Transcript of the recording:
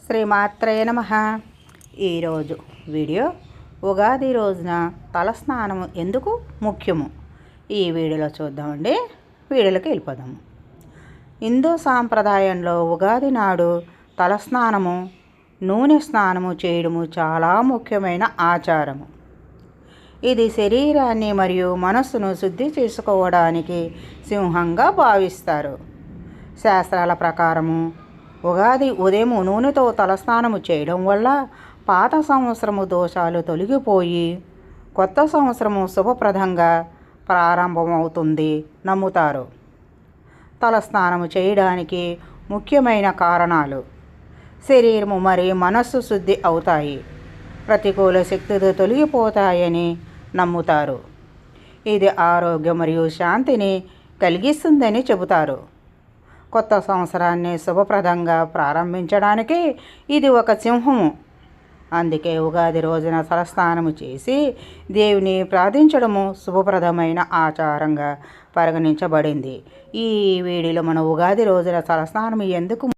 శ్రీమాత్రే నమః. ఈరోజు వీడియో ఉగాది రోజున తలస్నానం ఎందుకు ముఖ్యము ఈ వీడియోలో చూద్దామండి. వీడియోలోకి వెళ్ళిపోదాము. హిందూ సాంప్రదాయంలో ఉగాది నాడు తలస్నానము, నూనె స్నానము చేయడము చాలా ముఖ్యమైన ఆచారము. ఇది శరీరాన్ని మరియు మనస్సును శుద్ధి చేసుకోవడానికి సింహంగా భావిస్తారు. శాస్త్రాల ప్రకారము ఉగాది ఉదయం నూనెతో తలస్నానము చేయడం వల్ల పాత సంవత్సరము దోషాలు తొలగిపోయి కొత్త సంవత్సరము శుభప్రదంగా ప్రారంభమవుతుంది నమ్ముతారు. తలస్నానము చేయడానికి ముఖ్యమైన కారణాలు: శరీరము మరియు మనస్సు శుద్ధి అవుతాయి, ప్రతికూల శక్తులు తొలగిపోతాయని నమ్ముతారు. ఇది ఆరోగ్యం మరియు శాంతిని కలిగిస్తుందని చెబుతారు. కొత్త సంవత్సరాన్ని శుభప్రదంగా ప్రారంభించడానికి ఇది ఒక సింహము. అందుకే ఉగాది రోజున తలస్నానము చేసి దేవుని ప్రార్థించడము శుభప్రదమైన ఆచారంగా పరిగణించబడింది. ఈ వీడియోలో మన ఉగాది రోజున తలస్నానం ఎందుకు